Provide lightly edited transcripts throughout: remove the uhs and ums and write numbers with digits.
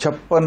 56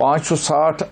560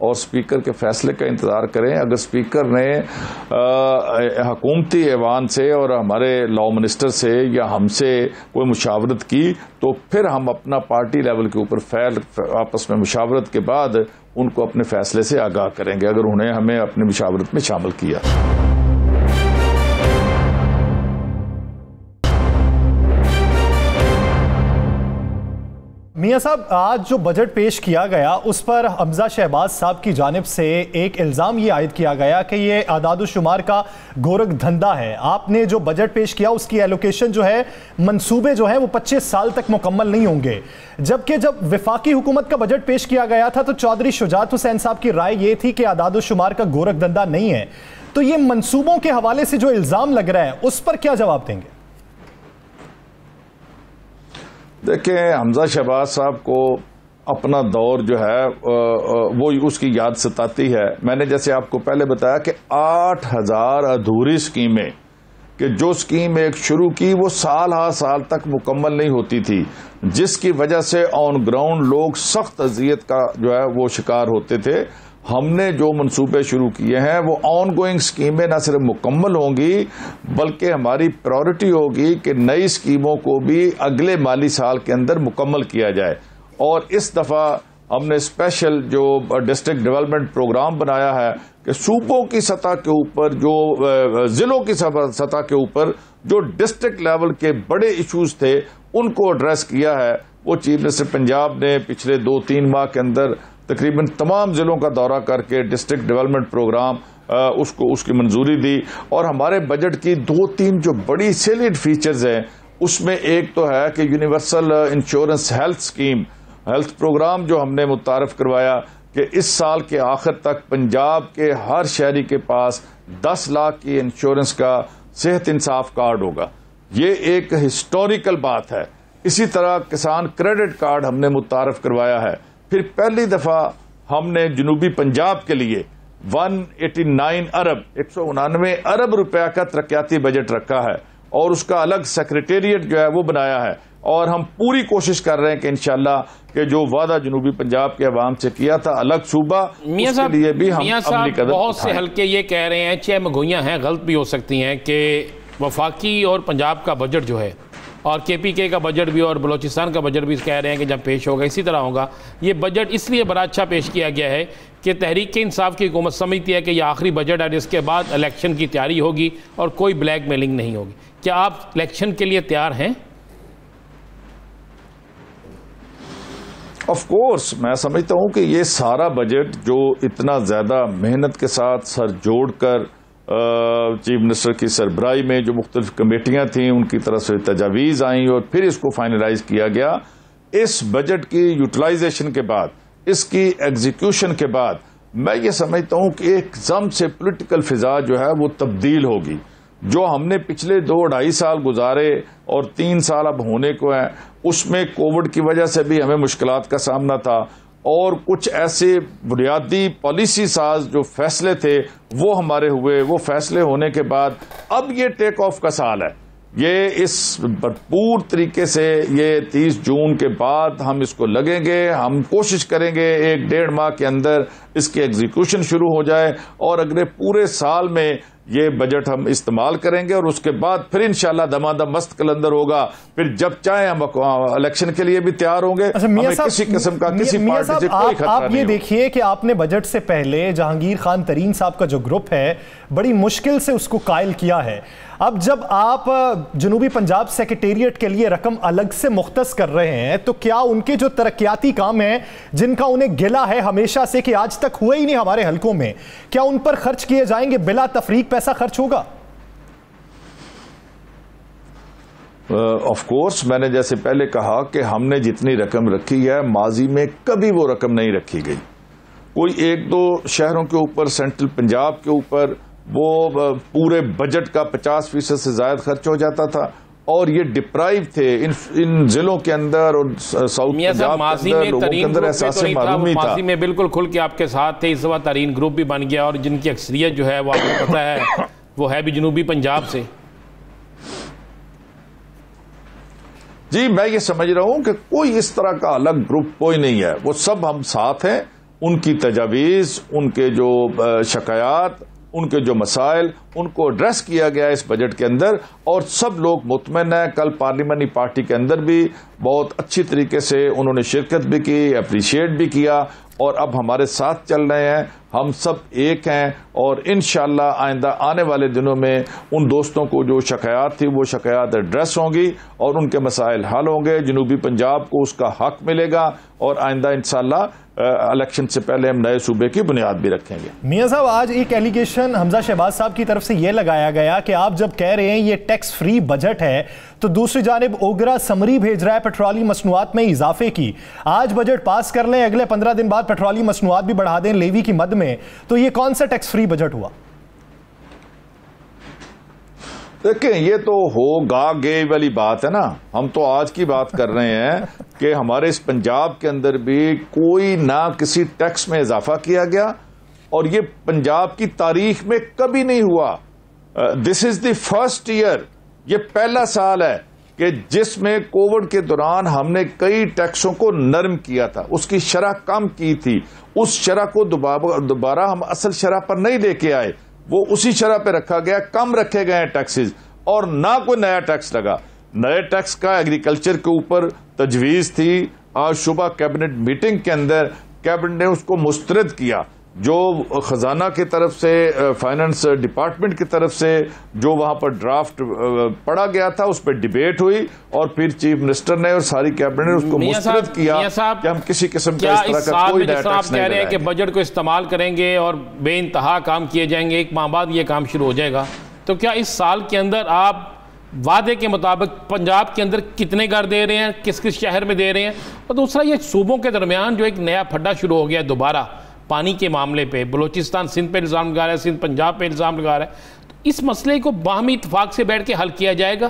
اور سپیکر کے فیصلے کا انتظار کریں. اگر سپیکر نے حکومتی ایوان سے اور ہمارے لا منسٹر سے یا ہم سے کوئی مشاورت کی تو پھر ہم اپنا پارٹی لیول کے اوپر آپس میں مشاورت کے بعد ان کو اپنے فیصلے سے آگاہ کریں گے اگر انہیں ہمیں اپنی مشاورت میں شامل کیا. میاں صاحب، آج جو بجٹ پیش کیا گیا اس پر حمزہ شہباز صاحب کی جانب سے ایک الزام یہ عائد کیا گیا کہ یہ اعداد و شمار کا گورکھ دھندا ہے. آپ نے جو بجٹ پیش کیا اس کی ایلوکیشن جو ہے، منصوبے جو ہیں وہ 25 سال تک مکمل نہیں ہوں گے، جبکہ جب وفاقی حکومت کا بجٹ پیش کیا گیا تھا تو چودھری شجاعت حسین صاحب کی رائے یہ تھی کہ اعداد و شمار کا گورکھ دھندا نہیں ہے. تو یہ منصوبوں کے حوالے سے جو الزام لگ رہا ہے اس پر کیا جواب دیں گے؟ دیکھیں، حمزہ شہباز صاحب کو اپنا دور جو ہے وہ اس کی یاد ستاتی ہے. میں نے جیسے آپ کو پہلے بتایا کہ 8000 ادھوری اسکیمیں کہ جو اسکیم ایک شروع کی وہ سال ہر سال تک مکمل نہیں ہوتی تھی، جس کی وجہ سے آن گراؤنڈ لوگ سخت اذیت کا جو ہے وہ شکار ہوتے تھے. ہم نے جو منصوبے شروع کیے ہیں وہ آن گوئنگ اسکیمیں نہ صرف مکمل ہوں گی بلکہ ہماری پرائورٹی ہوگی کہ نئی اسکیموں کو بھی اگلے مالی سال کے اندر مکمل کیا جائے. اور اس دفعہ ہم نے اسپیشل جو ڈسٹرکٹ ڈیولپمنٹ پروگرام بنایا ہے کہ صوبوں کی سطح کے اوپر، جو ضلعوں کی سطح کے اوپر جو ڈسٹرکٹ لیول کے بڑے ایشوز تھے ان کو ایڈریس کیا ہے. وہ چیف منسٹر پنجاب نے پچھلے 2-3 ماہ کے اندر تقریباً تمام ضلعوں کا دورہ کر کے ڈسٹرکٹ ڈیولپمنٹ پروگرام اس کی منظوری دی. اور ہمارے بجٹ کی 2-3 جو بڑی سیلینٹ فیچرز ہیں اس میں ایک تو ہے کہ universal insurance health scheme, health programme جو ہم نے متعارف کروایا کہ اس سال کے آخر تک پنجاب کے ہر شہری کے پاس 10 لاکھ کی انشورنس کا صحت انصاف کارڈ ہوگا. یہ ایک ہسٹوریکل بات ہے. اسی طرح کسان کریڈٹ کارڈ ہم نے متعارف کروایا ہے. پھر پہلی دفعہ ہم نے جنوبی پنجاب کے لیے 199 ارب روپے کا ترقیاتی بجٹ رکھا ہے اور اس کا الگ سیکریٹریٹ جو ہے وہ بنایا ہے. اور ہم پوری کوشش کر رہے ہیں کہ انشاءاللہ کہ جو وعدہ جنوبی پنجاب کے عوام سے کیا تھا الگ صوبہ، اس کے لیے بھی ہم اپنی قدم بہت سے حلقے یہ کہہ رہے ہیں، 6 مگوئیاں ہیں، غلط بھی ہو سکتی ہیں، کہ وفاقی اور پنجاب کا بجٹ جو ہے اور کے پی کے کا بجٹ بھی اور بلوچستان کا بجٹ بھی کہہ رہے ہیں کہ جب پیش ہوگا اسی طرح ہوگا. یہ بجٹ اس لیے بڑا اچھا پیش کیا گیا ہے کہ تحریک انصاف کی حکومت سمجھتی ہے کہ یہ آخری بجٹ ہے، جس کے بعد الیکشن کی تیاری ہوگی اور کوئی بلیک میلنگ نہیں ہوگی. کیا آپ الیکشن کے لیے تیار ہیں؟ آف کورس میں سمجھتا ہوں کہ یہ سارا بجٹ جو اتنا زیادہ محنت کے ساتھ سر جوڑ کر چیف منسٹر کی سربراہی میں جو مختلف کمیٹیاں تھیں ان کی طرف سے تجاویز آئیں اور پھر اس کو فائنلائز کیا گیا، اس بجٹ کی یوٹیلائزیشن کے بعد، اس کی ایگزیکیوشن کے بعد میں یہ سمجھتا ہوں کہ ایک دم سے پولیٹیکل فضا جو ہے وہ تبدیل ہوگی. جو ہم نے پچھلے 2-2.5 سال گزارے اور 3 سال اب ہونے کو ہیں، اس میں کووڈ کی وجہ سے بھی ہمیں مشکلات کا سامنا تھا اور کچھ ایسے بنیادی پالیسی ساز جو فیصلے تھے وہ ہمارے ہوئے. وہ فیصلے ہونے کے بعد اب یہ ٹیک آف کا سال ہے. یہ اس بھرپور طریقے سے یہ 30 جون کے بعد ہم اس کو لگیں گے. ہم کوشش کریں گے 1-1.5 ماہ کے اندر اس کی ایگزیکیوشن شروع ہو جائے اور اگلے پورے سال میں یہ بجٹ ہم استعمال کریں گے اور اس کے بعد پھر انشاءاللہ دمادم مست کلندر ہوگا. پھر جب چاہیں ہم الیکشن کے لیے بھی تیار ہوں گے. ہمیں کسی قسم کا کسی پارٹی سے کوئی خطرہ نہیں. آپ یہ دیکھیے کہ آپ نے بجٹ سے پہلے جہانگیر خان ترین صاحب کا جو گروپ ہے بڑی مشکل سے اس کو قائل کیا ہے. اب جب آپ جنوبی پنجاب سیکریٹریٹ کے لیے رقم الگ سے مختص کر رہے ہیں تو کیا ان کے جو ترقیاتی کام ہیں جن کا انہیں گلہ ہے ہمیشہ سے کہ آج تک ہوئے ہی نہیں ہمارے حلقوں میں، کیا ان پر خرچ کیے جائیں گے؟ بلا تفریق پیسہ خرچ ہوگا؟ آف کورس میں نے جیسے پہلے کہا کہ ہم نے جتنی رقم رکھی ہے ماضی میں کبھی وہ رقم نہیں رکھی گئی. کوئی 1-2 شہروں کے اوپر، سینٹرل پنجاب کے اوپر وہ پورے بجٹ کا 50% سے زائد خرچ ہو جاتا تھا اور یہ ڈپرائیو تھے ان ضلعوں کے اندر اور ساؤتھ پنجاب کے اندر لوگوں کے اندر احساس معلوم ہی تھا. ماضی میں بالکل کھل کے آپ کے ساتھ تھے، اس وقت ترین گروپ بھی بن گیا اور جن کی اکثریت جو ہے وہ آپ کو پتہ ہے وہ ہے بھی جنوبی پنجاب سے. جی میں یہ سمجھ رہا ہوں کہ کوئی اس طرح کا الگ گروپ کوئی نہیں ہے، وہ سب ہم ساتھ ہیں ان کی تجاویز، ان کے جو شکایات، ان کے جو مسائل، ان کو ایڈریس کیا گیا اس بجٹ کے اندر، اور سب لوگ مطمئن ہیں. کل پارلیمانی پارٹی کے اندر بھی بہت اچھی طریقے سے انہوں نے شرکت بھی کی، اپریشیٹ بھی کیا، اور اب ہمارے ساتھ چل رہے ہیں. ہم سب ایک ہیں، اور انشاءاللہ آئندہ آنے والے دنوں میں ان دوستوں کو جو شکایات تھی وہ شکایات ایڈریس ہوں گی اور ان کے مسائل حل ہوں گے. جنوبی پنجاب کو اس کا حق ملے گا، اور آئندہ انشاءاللہ الیکشن سے پہلے ہم نئے صوبے کی بنیاد بھی رکھیں گے. میاں صاحب، آج ایک ایلیگیشن حمزہ شہباز صاحب کی طرف سے یہ لگایا گیا کہ آپ جب کہہ رہے ہیں یہ ٹیکس فری بجٹ ہے تو دوسری جانب اوگرا سمری بھیج رہا ہے پیٹرولیوم مصنوعات میں اضافے کی. آج بجٹ پاس کر لیں، اگلے 15 دن بعد پیٹرولیوم مصنوعات بھی بڑھا دیں لیوی کی مد میں، تو یہ کون سا ٹیکس فری بجٹ ہوا؟ دیکھیں، یہ تو ہو گا گے والی بات ہے نا. ہم تو آج کی بات کر رہے ہیں کہ ہمارے اس پنجاب کے اندر بھی کوئی نہ کسی ٹیکس میں اضافہ کیا گیا، اور یہ پنجاب کی تاریخ میں کبھی نہیں ہوا. دس از دی فرسٹ ایئر، یہ پہلا سال ہے کہ جس میں کووڈ کے دوران ہم نے کئی ٹیکسوں کو نرم کیا تھا، اس کی شرح کم کی تھی. اس شرح کو دوبارہ ہم اصل شرح پر نہیں لے کے آئے، وہ اسی شرح پہ رکھا گیا، کم رکھے گئے ہیں ٹیکسز، اور نہ کوئی نیا ٹیکس لگا. نئے ٹیکس کا ایگریکلچر کے اوپر تجویز تھی. آج صبح کیبنٹ میٹنگ کے اندر کیبنٹ نے اس کو مسترد کیا. جو خزانہ کی طرف سے، فائنانس ڈپارٹمنٹ کی طرف سے جو وہاں پر ڈرافٹ پڑا گیا تھا، اس پہ ڈیبیٹ ہوئی، اور پھر چیف منسٹر نے اور ساری کیبنٹ نے اس کو مسترد کیا کہ ہم کسی قسم کا اس طرح کا کوئی نیا ٹیکس نہیں کہہ رہے ہیں کہ بجٹ کو استعمال کریں گے اور بے انتہا کام کیے جائیں گے، ایک ماہ بعد یہ کام شروع ہو جائے گا. تو کیا اس سال کے اندر آپ وعدے کے مطابق پنجاب کے اندر کتنے گھر دے رہے ہیں، کس کس شہر میں دے رہے ہیں؟ اور دوسرا، یہ صوبوں کے درمیان جو ایک نیا پھڈا شروع ہو گیا دوبارہ پانی کے معاملے پہ، بلوچستان سندھ پہ الزام لگا رہا ہے، سندھ پنجاب پہ الزام لگا رہا ہے، تو اس مسئلے کو باہمی اتفاق سے بیٹھ کے حل کیا جائے گا؟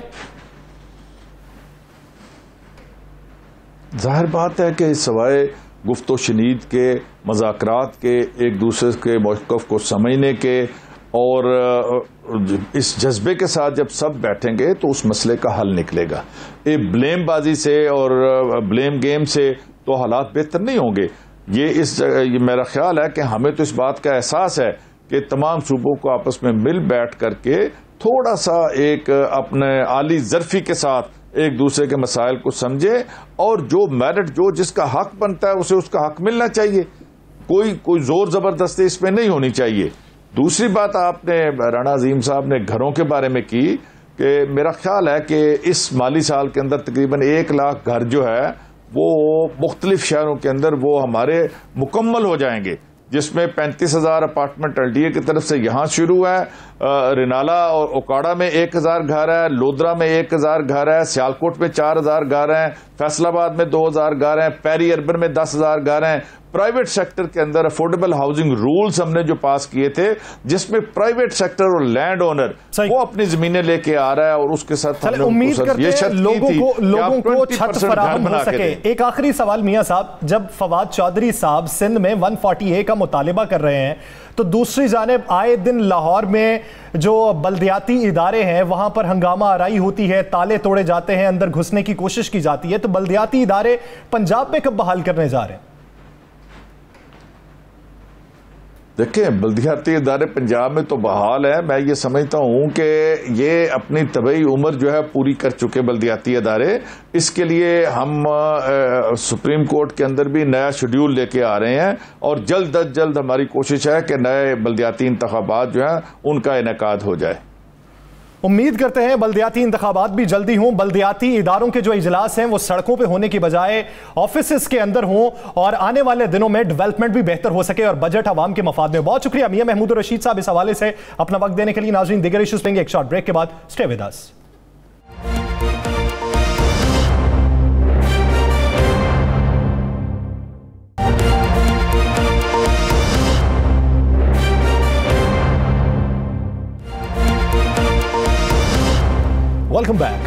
ظاہر بات ہے کہ سوائے گفت و شنید کے، مذاکرات کے، ایک دوسرے کے موقف کو سمجھنے کے، اور اس جذبے کے ساتھ جب سب بیٹھیں گے تو اس مسئلے کا حل نکلے گا. بلیم بازی سے اور بلیم گیم سے تو حالات بہتر نہیں ہوں گے. یہ میرا خیال ہے کہ ہمیں تو اس بات کا احساس ہے کہ تمام صوبوں کو آپس میں مل بیٹھ کر کے تھوڑا سا ایک اپنے عالی ظرفی کے ساتھ ایک دوسرے کے مسائل کو سمجھے، اور جو میرٹ جس کا حق بنتا ہے اسے اس کا حق ملنا چاہیے. کوئی زور زبردستی اس میں نہیں ہونی چاہیے. دوسری بات آپ نے رانا عظیم صاحب نے گھروں کے بارے میں کی، کہ میرا خیال ہے کہ اس مالی سال کے اندر تقریباً 1 لاکھ گھر جو ہے وہ مختلف شہروں کے اندر وہ ہمارے مکمل ہو جائیں گے، جس میں 35,000 اپارٹمنٹ LDA کی طرف سے یہاں شروع ہے. رینالا اور اوکاڑا میں 1,000 گھر ہے، لودرا میں 1,000 گھر ہے، سیالکوٹ میں 4,000 گھر ہیں، فیصل آباد میں 2,000 گھر ہیں، پیری اربن میں 10,000 گھر ہیں. پرائیویٹ سیکٹر کے اندر افورڈیبل ہاؤسنگ رولز ہم نے جو پاس کیے تھے، جس میں پرائیویٹ سیکٹر اور لینڈ اونر وہ اپنی زمینیں لے کے آ رہا ہے، اور اس کے ساتھ ہم نے امید کرتے ہیں لوگوں کو چھت فراہم ہو سکے. ایک آخری سوال میاں صاحب، جب فواد چودھری صاحب سندھ میں 140A کا مطالبہ کر رہے ہیں تو دوسری جانب آئے دن لاہور میں جو بلدیاتی ادارے ہیں وہاں پر ہنگامہ آرائی ہوتی ہے، تالے توڑے جاتے ہیں، اندر گھسنے کی کوشش کی جاتی ہے، تو بلدیاتی ادارے پنجاب میں کب بحال کرنے جا رہے ہیں؟ دیکھیں، بلدیاتی ادارے پنجاب میں تو بحال ہے. میں یہ سمجھتا ہوں کہ یہ اپنی طبعی عمر جو ہے پوری کر چکے بلدیاتی ادارے. اس کے لیے ہم سپریم کورٹ کے اندر بھی نیا شیڈیول لے کے آ رہے ہیں، اور جلد از جلد ہماری کوشش ہے کہ نئے بلدیاتی انتخابات جو ہیں ان کا انعقاد ہو جائے. امید کرتے ہیں بلدیاتی انتخابات بھی جلدی ہوں، بلدیاتی اداروں کے جو اجلاس ہیں وہ سڑکوں پہ ہونے کی بجائے آفیسز کے اندر ہوں، اور آنے والے دنوں میں ڈیولپمنٹ بھی بہتر ہو سکے اور بجٹ عوام کے مفاد میں. بہت شکریہ میاں محمود الرشید صاحب اس حوالے سے اپنا وقت دینے کے لیے. ناظرین، دیگر ایشوز لیں گے ایک شارٹ بریک کے بعد. Stay with us. Welcome back.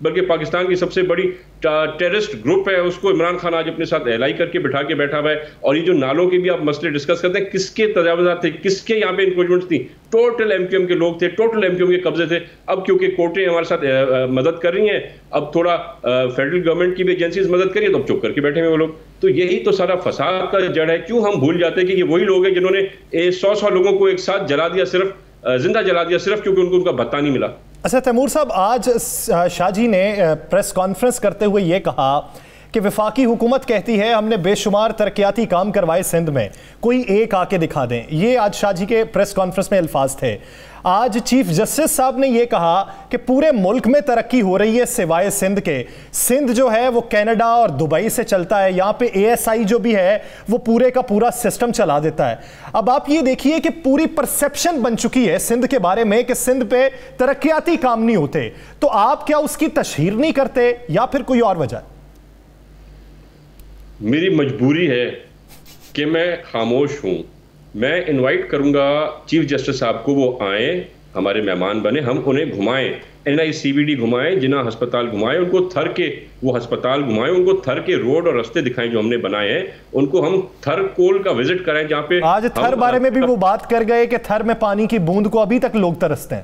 بلکہ پاکستان کی سب سے بڑی ٹیررسٹ گروپ ہے، اس کو عمران خان آج اپنے ساتھ اہلائی کر کے بٹھا ہوا ہے. اور یہ جو نالوں کے بھی آپ مسئلے ڈسکس کرتے ہیں، کس کے تجاوزات تھے، کس کے یہاں پہ انکروچمنٹس تھیں؟ ٹوٹل ایم کیو ایم کے لوگ تھے، ٹوٹل ایم کیو ایم کے قبضے تھے. اب کیونکہ کورٹیں ہمارے ساتھ مدد کر رہی ہیں، اب تھوڑا فیڈرل گورنمنٹ کی بھی ایجنسیز مدد کر رہی ہیں، تو اب چپ کر کے بیٹھے ہیں وہ لوگ. تو یہی تو سارا فساد کا جڑ ہے. کیوں ہم بھول جاتے ہیں کہ یہ وہی لوگ ہیں جنہوں نے 100 لوگوں کو ایک ساتھ جلا دیا، صرف زندہ جلا دیا، صرف کیونکہ ان کو ان کا بھتہ نہیں ملا. اچھا تیمور صاحب، آج شاہ جی نے پریس کانفرنس کرتے ہوئے یہ کہا کہ وفاقی حکومت کہتی ہے ہم نے بے شمار ترقیاتی کام کروائے سندھ میں، کوئی ایک آ کے دکھا دیں. یہ آج شاہ جی کے پریس کانفرنس میں الفاظ تھے. آج چیف جسٹس صاحب نے یہ کہا کہ پورے ملک میں ترقی ہو رہی ہے سوائے سندھ کے. سندھ جو ہے وہ کینیڈا اور دبئی سے چلتا ہے، یہاں پہ ASI جو بھی ہے وہ پورے کا پورا سسٹم چلا دیتا ہے. اب آپ یہ دیکھیے کہ پوری پرسیپشن بن چکی ہے سندھ کے بارے میں کہ سندھ پہ ترقیاتی کام نہیں ہوتے. تو آپ کیا اس کی تشہیر نہیں کرتے یا پھر کوئی اور وجہ؟ میری مجبوری ہے کہ میں خاموش ہوں. میں انوائٹ کروں گا چیف جسٹس صاحب کو، وہ آئیں، ہمارے مہمان بنے، ہم انہیں گھمائیں، NICVD گھمائیں، جناح ہسپتال گھمائیں، ان کو تھر کے وہ ہسپتال گھمائیں، ان کو تھر کے روڈ اور رستے دکھائیں جو ہم نے بنائے ہیں، ان کو ہم تھر کول کا وزٹ کرائیں جہاں پہ آج تھر بارے میں بھی وہ بات کر گئے کہ تھر میں پانی کی بوند کو ابھی تک لوگ ترستے ہیں.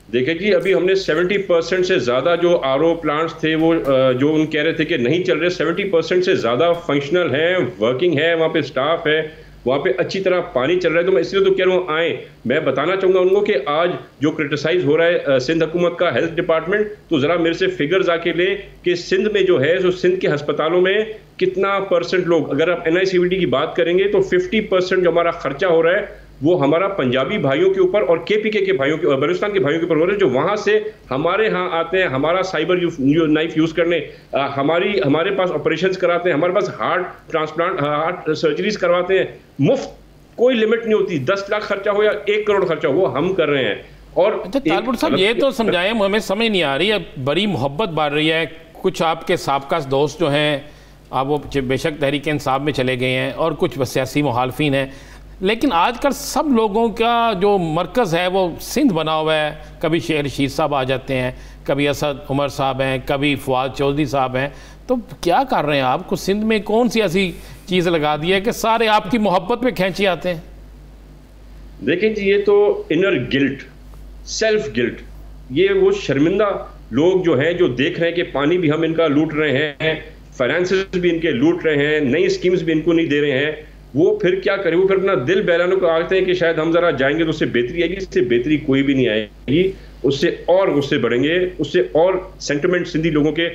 دیکھیں جی، ابھی ہم نے 70% سے زیادہ جو RO پلانٹس تھے وہ جو ان کہہ رہے تھے کہ نہیں چل رہے، 70% سے زیادہ فنکشنل ہیں، ورکنگ ہے، وہاں پہ سٹاف ہے، وہاں پہ اچھی طرح پانی چل رہا ہے. تو میں اس لیے تو کہہ رہا ہوں آئیں. میں بتانا چاہوں گا ان کو کہ آج جو کرٹیسائز ہو رہا ہے سندھ حکومت کا ہیلتھ ڈپارٹمنٹ، تو ذرا میرے سے فگرز آ کے لیں کہ سندھ میں جو ہے، جو سندھ کے ہسپتالوں میں کتنا پرسنٹ لوگ، اگر آپ NICVD کی بات کریں گے تو 50% جو ہمارا خرچہ ہو رہا ہے وہ ہمارا پنجابی بھائیوں کے اوپر اور KPK کے بھائیوں کے، بلوچستان کے بھائیوں کے اوپر ہو رہا ہے، جو وہاں سے ہمارے ہاں آتے ہیں، ہمارا سائبر نائف یوز کرنے، ہمارے پاس آپریشنز کراتے ہیں، ہمارے پاس ہارٹ ٹرانسپلانٹ، ہارٹ سرجریز کرواتے ہیں مفت، کوئی لمٹ نہیں ہوتی. 10 لاکھ خرچہ ہو یا 1 کروڑ خرچہ ہو، وہ ہم کر رہے ہیں. اور طالب صاحب یہ تو سمجھائیں، ہمیں سمجھ نہیں آ رہی ہے. بڑی محبت بڑھ رہی ہے. کچھ آپ کے سابقہ دوست جو ہیں آپ وہ بے شک تحریک انصاف میں چلے گئے ہیں اور کچھ سیاسی مخالفین ہیں، لیکن آج کل سب لوگوں کا جو مرکز ہے وہ سندھ بنا ہوا ہے. کبھی شیخ رشید صاحب آ جاتے ہیں، کبھی اسد عمر صاحب ہیں، کبھی فواد چودھری صاحب ہیں. تو کیا کر رہے ہیں آپ کو؟ سندھ میں کون سی ایسی چیز لگا دی ہے کہ سارے آپ کی محبت میں کھینچی آتے ہیں؟ دیکھیں جی، یہ تو انر گلٹ، سیلف گلٹ، یہ وہ شرمندہ لوگ جو ہیں جو دیکھ رہے ہیں کہ پانی بھی ہم ان کا لوٹ رہے ہیں، فائنانسز بھی ان کے لوٹ رہے ہیں، نئی اسکیمز بھی ان کو نہیں دے رہے ہیں. وہ پھر کیا کریں؟ وہ پھر اپنا دل بہلانے کو آتے ہیں کہ شاید ہم ذرا جائیں گے تو اس سے بہتری آئے گی. اس سے بہتری کوئی بھی نہیں آئے گی، اس سے اور غصے بڑھیں گے، اس سے اور سینٹیمنٹ سندھی لوگوں کے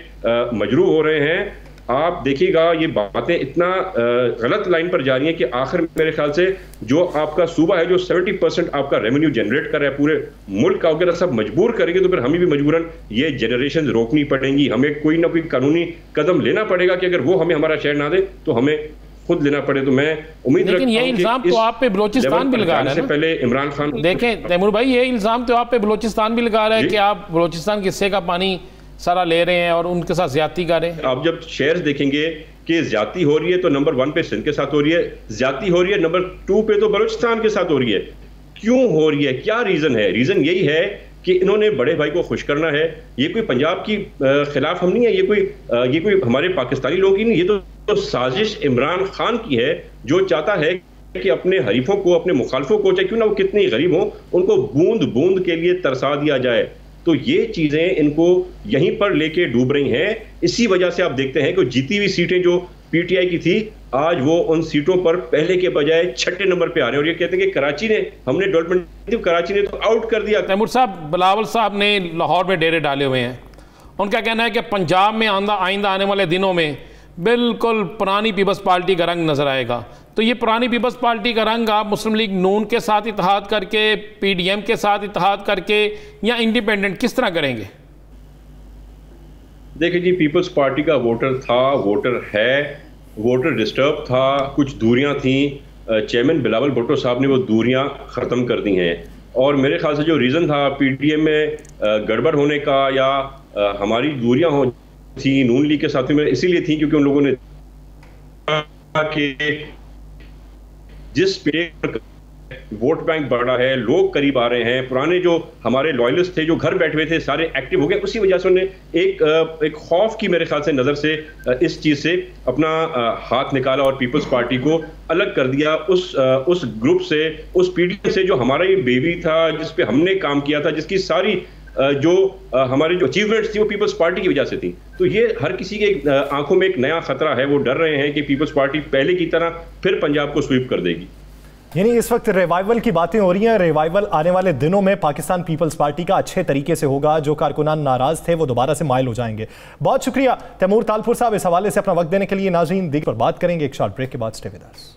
مجروح ہو رہے ہیں. آپ دیکھیے گا یہ باتیں اتنا غلط لائن پر جا رہی ہیں کہ آخر میرے خیال سے جو آپ کا صوبہ ہے جو 70% آپ کا ریونیو جنریٹ کر رہا ہے پورے ملک کا، اگر سب مجبور کریں گے تو پھر ہمیں بھی مجبوراً یہ جنریشن روکنی پڑیں گی. ہمیں کوئی نہ کوئی قانونی قدم لینا پڑے گا کہ اگر وہ ہمیں ہمارا شہر نہ دے تو ہمیں خود لینا پڑے. تو میں امید رکھتا ہوں کہ یہ الزام تو آپ پہ بلوچستان بھی لگا رہا ہے. پہلے عمران خان دیکھیں تیمور بھائی، یہ الزام تو آپ پہ بلوچستان بھی لگا رہا ہے کہ آپ بلوچستان کے حصے کا پانی سارا لے رہے ہیں اور ان کے ساتھ زیادتی کر رہے ہیں. آپ جب شیئرز دیکھیں گے کہ زیادتی ہو رہی ہے تو نمبر 1 پہ سندھ کے ساتھ ہو رہی ہے، زیادتی ہو رہی ہے نمبر 2 پہ تو بلوچستان کے ساتھ ہو رہی ہے. کیوں ہو رہی ہے؟ کیا ریزن ہے؟ ریزن یہی ہے کہ انہوں نے بڑے بھائی کو خوش کرنا ہے. یہ کوئی پنجاب کی خلاف ہم نہیں ہے، یہ کوئی ہمارے پاکستانی لوگ ہی نہیں، یہ تو سازش عمران خان کی ہے جو چاہتا ہے کہ اپنے حریفوں کو، اپنے مخالفوں کو، چاہے کیوں نہ وہ کتنے غریب ہوں، ان کو بوند بوند کے لیے ترسا دیا جائے. تو یہ چیزیں ان کو یہیں پر لے کے ڈوب رہی ہیں. اسی وجہ سے آپ دیکھتے ہیں کہ جیتی ہوئی سیٹیں جو PTI کی تھی، آج وہ ان سیٹوں پر پہلے کے بجائے 6 نمبر پہ آ رہے ہیں. اور یہ کہتے ہیں کہ کراچی نے، ہم نے ڈیولپمنٹ، کراچی نے تو آؤٹ کر دیا. تیمور صاحب، بلاول صاحب نے لاہور میں ڈیرے ڈالے ہوئے ہیں. ان کا کہنا ہے کہ پنجاب میں آئندہ آنے والے دنوں میں بالکل پرانی پیپلز پارٹی کا رنگ نظر آئے گا. تو یہ پرانی پیپلز پارٹی کا رنگ آپ مسلم لیگ نون کے ساتھ اتحاد کر کے، PDM کے ساتھ اتحاد کر کے، یا انڈیپینڈنٹ کس طرح کریں گے؟ دیکھیں جی، پیپلز پارٹی کا ووٹر تھا، ووٹر ہے، ووٹر ڈسٹرب تھا، کچھ دوریاں تھیں. چیئرمین بلاول بھٹو صاحب نے وہ دوریاں ختم کر دی ہیں. اور میرے خیال سے جو ریزن تھا PDM میں گڑبڑ ہونے کا یا ہماری دوریاں ہو تھی نون لیگ کے ساتھ میں، اسی لیے تھی کیونکہ ان لوگوں نے جس ووٹ بینک بڑھا ہے, لوگ قریب آ رہے ہیں, پرانے جو ہمارے لوائلسٹ تھے جو گھر بیٹھے ہوئے تھے سارے ایکٹیو ہو گئے. اسی وجہ سے انہوں نے ایک خوف کی میرے خیال سے نظر سے اس چیز سے اپنا ہاتھ نکالا اور پیپلز پارٹی کو الگ کر دیا اس گروپ سے, اس پی ڈی ایم سے جو ہمارا یہ بیبی تھا, جس پہ ہم نے کام کیا تھا, جس کی ساری جو ہماری جو اچیومنٹس تھی وہ پیپلز پارٹی کی وجہ سے تھی. تو یہ ہر کسی کے آنکھوں میں ایک نیا خطرہ ہے, وہ ڈر رہے ہیں کہ پیپلز پارٹی پہلے کی طرح پھر پنجاب کو سویپ کر دے گی. یعنی اس وقت ریوائیول کی باتیں ہو رہی ہیں. ریوائیول آنے والے دنوں میں پاکستان پیپلز پارٹی کا اچھے طریقے سے ہوگا. جو کارکنان ناراض تھے وہ دوبارہ سے مائل ہو جائیں گے. بہت شکریہ تیمور تالپور صاحب اس حوالے سے اپنا وقت دینے کے لیے. ناظرین دیکھ پر بات کریں گے ایک شارٹ بریک کے بعد. Stay with us.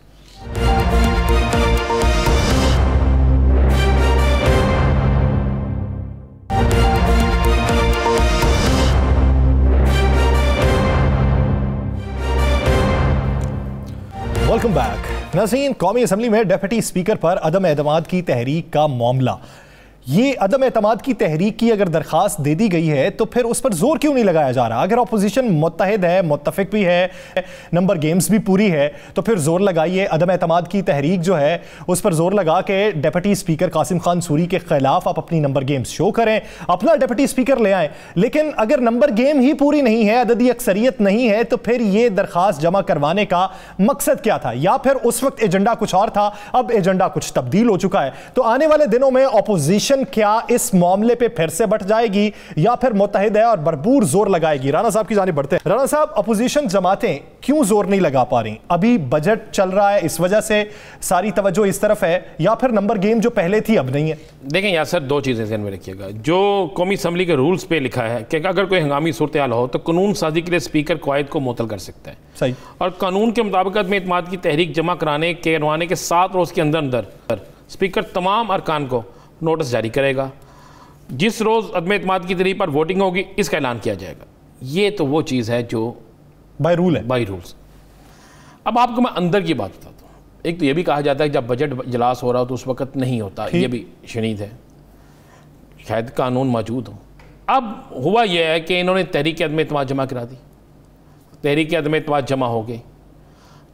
Welcome back. ناظرین, قومی اسمبلی میں ڈیپٹی اسپیکر پر عدم اعتماد کی تحریک کا معاملہ. یہ عدم اعتماد کی تحریک کی اگر درخواست دے دی گئی ہے تو پھر اس پر زور کیوں نہیں لگایا جا رہا؟ اگر اپوزیشن متحد ہے, متفق بھی ہے, نمبر گیمز بھی پوری ہے, تو پھر زور لگائیے. عدم اعتماد کی تحریک جو ہے اس پر زور لگا کے deputy speaker Qasim Khan sorry کے خلاف آپ اپنی نمبر گیمز شو کریں, اپنا ڈیپٹی اسپیکر لے آئیں. لیکن اگر نمبر گیم ہی پوری نہیں ہے, عددی اکثریت نہیں ہے, تو پھر یہ درخواست جمع کروانے کا مقصد کیا تھا؟ یا پھر اس وقت ایجنڈا کچھ اور تھا, اب ایجنڈا کچھ تبدیل ہو چکا ہے. تو آنے والے دنوں میں اپوزیشن کیا اس معاملے پہ پھر سے بٹ جائے گی یا پھر متحد ہے اور بھرپور زور لگائے گی؟ رانا صاحب کی جانب بڑھتے ہیں. رانا صاحب, اپوزیشن جماعتیں کیوں زور نہیں لگا پا رہی؟ ابھی بجٹ چل رہا ہے, اس وجہ سے ساری توجہ اس طرف ہے, یا پھر نمبر گیم جو پہلے تھی اب نہیں ہے؟ دیکھیں یاسر, دو چیزیں ذہن میں رکھیے گا. جو قومی اسمبلی کے رولز پہ لکھا ہے کہ اگر کوئی ہنگامی صورتحال ہو تو قانون سازی کے لیے اسپیکر قواعد کو معطل کر سکتا ہے. صحیح. اور قانون کے مطابقت میں اعتماد کی تحریک جمع کروانے کے 7 روز کے اندر اسپیکر تمام ارکان کو نوٹس جاری کرے گا. جس روز عدم اعتماد کی تحریک پر ووٹنگ ہوگی اس کا اعلان کیا جائے گا. یہ تو وہ چیز ہے جو بائی رول ہے, بائی رولز. اب آپ کو میں اندر کی بات بتاتا ہوں. ایک تو یہ بھی کہا جاتا ہے کہ جب بجٹ اجلاس ہو رہا ہو تو اس وقت نہیں ہوتا, یہ بھی شنید ہے, شاید قانون موجود ہو. اب ہوا یہ ہے کہ انہوں نے تحریک عدم اعتماد جمع کرا دی, تحریک عدم اعتماد جمع ہو گئی.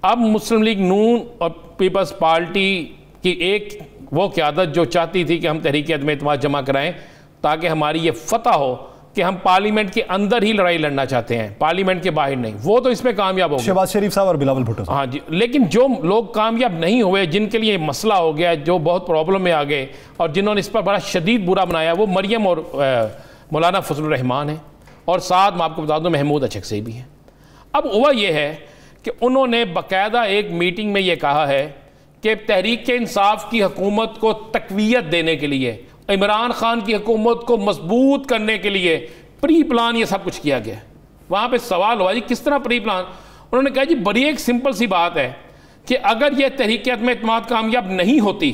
اب مسلم لیگ نون اور پیپلز پارٹی کی ایک وہ قیادت جو چاہتی تھی کہ ہم تحریک عدم اعتماد جمع کرائیں تاکہ ہماری یہ فتح ہو کہ ہم پارلیمنٹ کے اندر ہی لڑائی لڑنا چاہتے ہیں, پارلیمنٹ کے باہر نہیں, وہ تو اس میں کامیاب ہو گئے, شہباز شریف صاحب اور بلاول بھٹو صاحب. ہاں جی. لیکن جو لوگ کامیاب نہیں ہوئے, جن کے لیے مسئلہ ہو گیا, جو بہت پرابلم میں آ گئے اور جنہوں نے اس پر بڑا شدید برا بنایا, وہ مریم اور مولانا فضل الرحمان ہیں, اور ساتھ میں آپ کو بتا دوں محمود اچکزئی بھی ہیں. اب ہوا یہ ہے کہ انہوں نے باقاعدہ ایک میٹنگ میں یہ کہا ہے کہ تحریک انصاف کی حکومت کو تقویت دینے کے لیے, عمران خان کی حکومت کو مضبوط کرنے کے لیے پری پلان یہ سب کچھ کیا گیا. وہاں پہ سوال ہوا جی کس طرح پری پلان؟ انہوں نے کہا جی بڑی ایک سمپل سی بات ہے کہ اگر یہ تحریک عدم اعتماد کامیاب نہیں ہوتی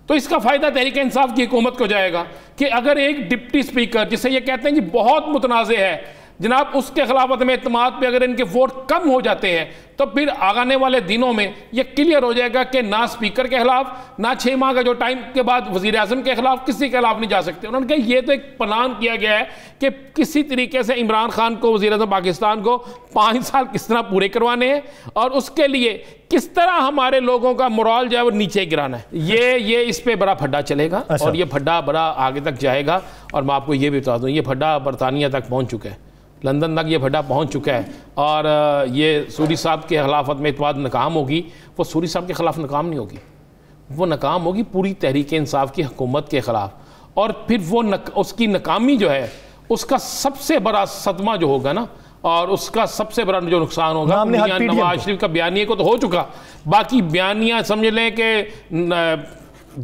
تو اس کا فائدہ تحریک انصاف کی حکومت کو جائے گا کہ اگر ایک ڈپٹی اسپیکر, جسے یہ کہتے ہیں جی بہت متنازع ہے جناب, اس کے خلاف عدم اعتماد پہ اگر ان کے ووٹ کم ہو جاتے ہیں تو پھر آنے والے دنوں میں یہ کلیئر ہو جائے گا کہ نہ اسپیکر کے خلاف, نہ 6 ماہ کا جو ٹائم کے بعد وزیر اعظم کے خلاف, کسی کے خلاف نہیں جا سکتے. انہوں نے کہا یہ تو ایک پلان کیا گیا ہے کہ کسی طریقے سے عمران خان کو, وزیر اعظم پاکستان کو 5 سال کس طرح پورے کروانے ہیں اور اس کے لیے کس طرح ہمارے لوگوں کا morale جو ہے وہ نیچے گرانا ہے. یہ اس پہ بڑا پھڈا چلے گا اور یہ پھڈا بڑا آگے تک جائے گا. اور میں آپ کو یہ بھی بتا دوں, یہ پھڈا برطانیہ تک پہنچ چکا ہے, لندن تک یہ پھڈا پہنچ چکا ہے. اور یہ سوری صاحب کے خلاف عدم اعتماد ناکام ہوگی, وہ سوری صاحب کے خلاف ناکام نہیں ہوگی, وہ ناکام ہوگی پوری تحریک انصاف کی حکومت کے خلاف. اور پھر وہ اس کی ناکامی جو ہے اس کا سب سے بڑا صدمہ جو ہوگا نا, اور اس کا سب سے بڑا جو نقصان ہوگا, نواز شریف کا بیانیے کو تو ہو چکا, باقی بیانیاں سمجھ لیں کہ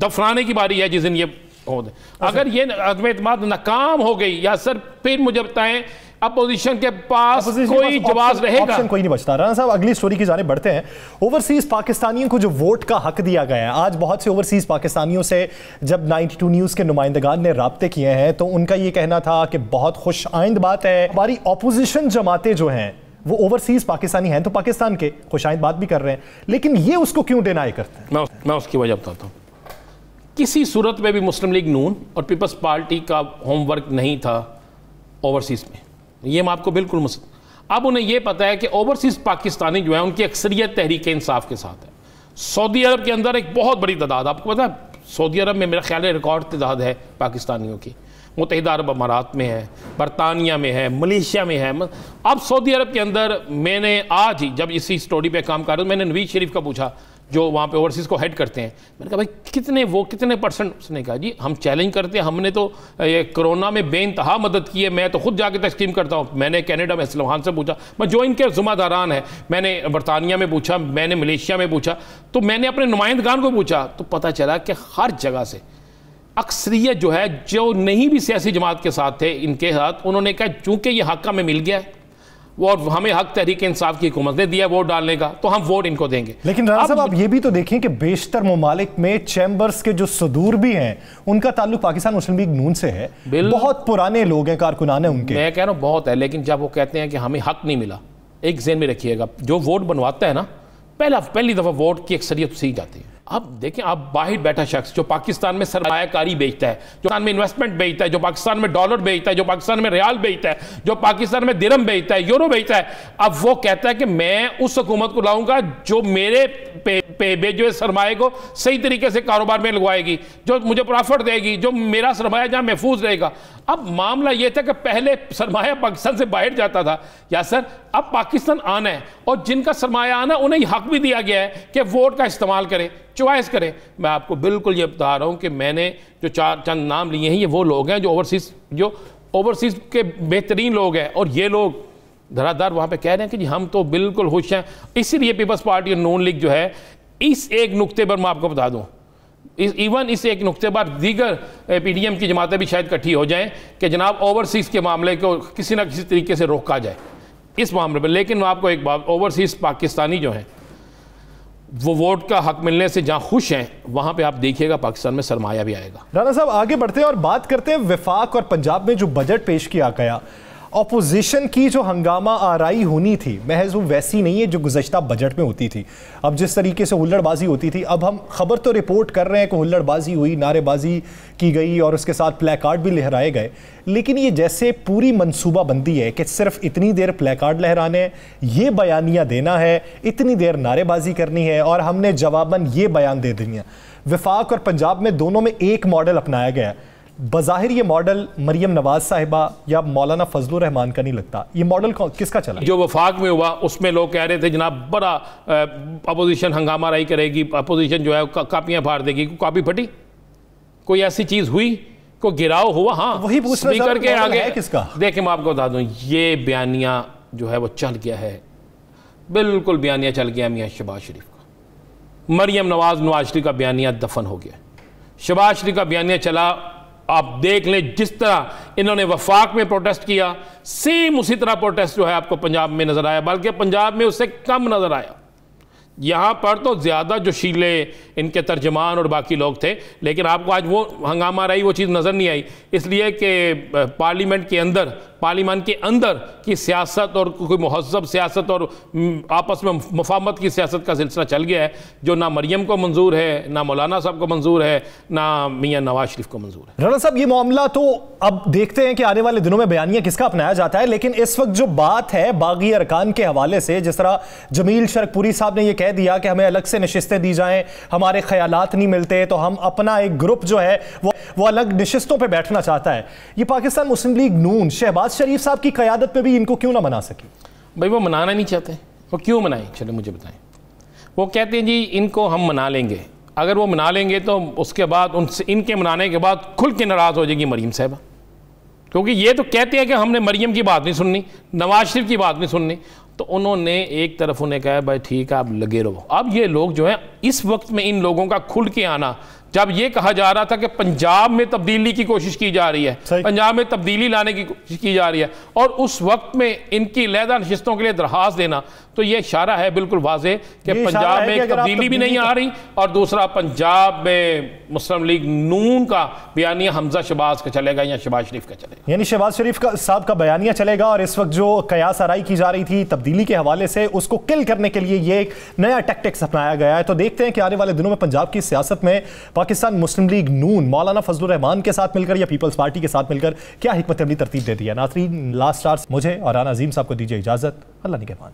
دفنانے کی باری ہے جس دن یہ ہو دے. اگر یہ عدم اعتماد ناکام ہو گئی یا سر, پھر مجھے بتائیں اپوزیشن کے پاس کوئی جواز رہے گا, کوئی نہیں بچتا. رانا صاحب اگلی سٹوری کی جانب بڑھتے ہیں. اوورسیز پاکستانیوں کو جو ووٹ کا حق دیا گیا ہے, آج بہت سے اوورسیز پاکستانیوں سے جب 92 نیوز کے نمائندگان نے رابطے کیے ہیں تو ان کا یہ کہنا تھا کہ بہت خوش آئند بات ہے, ہماری اپوزیشن جماعتیں جو ہیں وہ اوورسیز پاکستانی ہیں تو پاکستان کے خوش آئند بات بھی کر رہے ہیں, لیکن یہ اس کو کیوں ڈینائی کرتے ہیں؟ میں اس کی وجہ بتاتا ہوں. کسی صورت میں بھی مسلم لیگ نون اور پیپلز پارٹی کا ہوم ورک نہیں تھا اوورسیز میں, یہ میں آپ کو بالکل اب انہیں یہ پتا ہے کہ اوورسیز پاکستانی جو ہیں ان کی اکثریت تحریک انصاف کے ساتھ ہے. سعودی عرب کے اندر ایک بہت بڑی تعداد، آپ کو پتا ہے سعودی عرب میں میرا خیال ہے ریکارڈ تعداد ہے پاکستانیوں کی، متحدہ عرب امارات میں ہے، برطانیہ میں ہے، ملیشیا میں ہے۔ اب سعودی عرب کے اندر میں نے آج ہی جب اسی سٹوری پہ کام کر رہا ہوں، میں نے نواز شریف کا پوچھا جو وہاں پہ اوورسیز کو ہیڈ کرتے ہیں، میں نے کہا بھائی کتنے پرسنٹ؟ اس نے کہا جی ہم چیلنج کرتے ہیں، ہم نے تو کرونا میں بے انتہا مدد کی ہے، میں تو خود جا کے تسلیم کرتا ہوں۔ میں نے کینیڈا میں اسلم خان سے پوچھا، میں جو ان کے ذمہ داران ہیں، میں نے برطانیہ میں پوچھا، میں نے ملیشیا میں پوچھا، تو میں نے اپنے نمائندگان کو پوچھا، تو پتہ چلا کہ ہر جگہ سے اکثریت جو ہے جو نہیں بھی سیاسی جماعت کے ساتھ تھے ان کے ساتھ، انہوں نے کہا چونکہ یہ حق ہمیں مل گیا ہے اور ہمیں حق تحریک انصاف کی حکومت نے دیا ووٹ ڈالنے کا، تو ہم ووٹ ان کو دیں گے۔ لیکن رانا صاحب آپ یہ بھی تو دیکھیں کہ بیشتر ممالک میں چیمبرز کے جو صدور بھی ہیں ان کا تعلق پاکستان مسلم لیگ نون سے ہے، بہت پرانے لوگ ہیں، کارکنان ہیں ان کے۔ میں کہہ رہا ہوں بہت ہے، لیکن جب وہ کہتے ہیں کہ ہمیں حق نہیں ملا، ایک ذہن میں رکھیے گا جو ووٹ بنواتا ہے نا، پہلی دفعہ ووٹ کی اکثریت اسی جاتی ہے۔ اب دیکھیں آپ باہر بیٹھا شخص جو پاکستان میں سرمایہ کاری بیچتا ہے، جو پاکستان میں انویسٹمنٹ بیچتا ہے، جو پاکستان میں ڈالر بیچتا ہے، جو پاکستان میں ریال بیچتا ہے، جو پاکستان میں درہم بیچتا ہے، یورو بیچتا ہے، اب وہ کہتا ہے کہ میں اس حکومت کو لاؤں گا جو میرے جو سرمایہ کو صحیح طریقے سے کاروبار میں لگوائے گی، جو مجھے پرافٹ دے گی، جو میرا سرمایہ جہاں محفوظ رہے گا۔ اب معاملہ یہ تھا کہ پہلے سرمایہ پاکستان سے باہر جاتا تھا، یا سر اب پاکستان آنا ہے اور جن کا سرمایہ آنا انہیں یہ حق بھی دیا گیا ہے کہ ووٹ کا استعمال کریں، چوائس کریں۔ میں آپ کو بالکل یہ بتا رہا ہوں کہ میں نے جو چند نام لیے ہیں یہ وہ لوگ ہیں جو اوورسیز کے بہترین لوگ ہیں، اور یہ لوگ دھڑا دھڑ وہاں پہ کہہ رہے ہیں کہ جی ہم تو بالکل خوش ہیں۔ اسی لیے پیپلز پارٹی اور نون لیگ جو ہے اس ایک نقطے پر میں آپ کو بتا دوں، ایون اس ایک نقطے پر دیگر پی ڈی ایم کی جماعتیں بھی شاید کٹھی ہو جائیں کہ جناب اوورسیز کے معاملے کو کسی نہ کسی طریقے سے روکا جائے اس معاملے پر۔ لیکن میں آپ کو ایک بات، اوورسیز پاکستانی جو ہیں وہ ووٹ کا حق ملنے سے جہاں خوش ہیں، وہاں پہ آپ دیکھیے گا پاکستان میں سرمایہ بھی آئے گا۔ رانا صاحب آگے بڑھتے ہیں اور بات کرتے ہیں وفاق اور پنجاب میں جو بجٹ پیش کیا گیا، اپوزیشن کی جو ہنگامہ آرائی ہونی تھی محض وہ ویسی نہیں ہے جو گزشتہ بجٹ میں ہوتی تھی۔ اب جس طریقے سے ہلڑ بازی ہوتی تھی، اب ہم خبر تو رپورٹ کر رہے ہیں کہ ہلڑ بازی ہوئی، نعرے بازی کی گئی اور اس کے ساتھ پلے کارڈ بھی لہرائے گئے، لیکن یہ جیسے پوری منصوبہ بندی ہے کہ صرف اتنی دیر پلے کارڈ لہرانے ہیں، یہ بیانیہ دینا ہے، اتنی دیر نعرے بازی کرنی ہے اور ہم نے جواباً یہ بیان دے دینی ہے۔ وفاق اور پنجاب میں دونوں میں ایک ماڈل اپنایا گیا ہے۔ بظاہر یہ ماڈل مریم نواز صاحبہ یا مولانا فضل الرحمان کا نہیں لگتا، یہ ماڈل کس کا چلا؟ جو وفاق میں ہوا اس میں لوگ کہہ رہے تھے جناب بڑا اپوزیشن ہنگامہ رائی کرے گی، اپوزیشن جو ہے کاپیاں پھاڑ دے گی۔ کاپی پھٹی؟ کوئی ایسی چیز ہوئی؟ کوئی گراؤ ہوا؟ ہاں وہی اسپیکر کے آگے کس کا؟ دیکھیں میں آپ کو بتا دوں، یہ بیانیہ جو ہے وہ چل گیا ہے، بالکل بیانیہ چل گیا میاں شہباز شریف کا۔ مریم نواز شریف کا بیانیہ دفن ہو گیا، شہباز شریف کا بیانیہ چلا۔ آپ دیکھ لیں جس طرح انہوں نے وفاق میں پروٹیسٹ کیا، سیم اسی طرح پروٹیسٹ جو ہے آپ کو پنجاب میں نظر آیا، بلکہ پنجاب میں اس سے کم نظر آیا۔ یہاں پر تو زیادہ جو شیلے ان کے ترجمان اور باقی لوگ تھے، لیکن آپ کو آج وہ ہنگامہ رہی وہ چیز نظر نہیں آئی، اس لیے کہ پارلیمان کے اندر کی سیاست اور کوئی مہذب سیاست اور آپس میں مفاہمت کی سیاست کا سلسلہ چل گیا ہے، جو نہ مریم کو منظور ہے، نہ مولانا صاحب کو منظور ہے، نہ میاں نواز شریف کو منظور ہے۔ رانا صاحب یہ معاملہ تو اب دیکھتے ہیں کہ آنے والے دنوں میں بیانیہ کس کا اپنایا جاتا ہے، لیکن اس وقت جو بات ہے باغی ارکان کے حوالے سے، جس طرح جمیل شرک پوری صاحب نے یہ کہہ دیا کہ ہمیں الگ سے نشستیں دی جائیں، ہمارے خیالات نہیں ملتے تو ہم اپنا ایک گروپ جو ہے وہ الگ نشستوں پہ بیٹھنا چاہتا ہے، یہ پاکستان مسلم لیگ نون شہباز شریف صاحب کی قیادت میں بھی ان کو کیوں نہ منا سکی؟ بھائی وہ منانا نہیں چاہتے، وہ کیوں منائیں؟ چلے مجھے بتائیں۔ وہ کہتے ہیں جی ان کو ہم منا لیں گے، اگر وہ منا لیں گے تو اس کے بعد ان کے منانے کے بعد کھل کے ناراض ہو جائے گی مریم صاحبہ، کیونکہ یہ تو کہتے ہیں کہ ہم نے مریم کی بات نہیں سننی، نواز شریف کی بات نہیں سننی، تو انہوں نے ایک طرف انہیں کہا بھائی ٹھیک ہے آپ لگے رہو۔ اب یہ لوگ جو ہیں اس وقت میں ان لوگوں کا کھل کے آنا، جب یہ کہا جا رہا تھا کہ پنجاب میں تبدیلی کی کوشش کی جا رہی ہے، پنجاب میں تبدیلی لانے کی کوشش کی جا رہی ہے، اور اس وقت میں ان کی علیحدہ نشستوں کے لیے درخواست دینا، تو یہ اشارہ ہے بالکل واضح کہ پنجاب میں تبدیلی بھی نہیں آ رہی، اور دوسرا پنجاب میں مسلم لیگ نون کا بیانیہ حمزہ شہباز کا چلے گا یا شہباز شریف کا چلے گا، یعنی شہباز شریف صاحب کا بیانیہ چلے گا، اور اس وقت جو قیاس آرائی کی جا رہی تھی تبدیلی کے حوالے سے اس کو کل کرنے کے لیے یہ ایک نیا ٹیکٹکس اپنایا گیا ہے۔ تو دیکھتے ہیں کہ آنے والے دنوں میں پنجاب کی سیاست میں پاکستان مسلم لیگ نون مولانا فضل الرحمان کے ساتھ مل کر یا پیپلز پارٹی کے ساتھ مل کر کیا حکمت عملی ترتیب دیتی ہے۔ ناظرین، لاسٹ آرز مجھے اور رانا عظیم صاحب کو دیجیے اجازت، اللہ نگہبان۔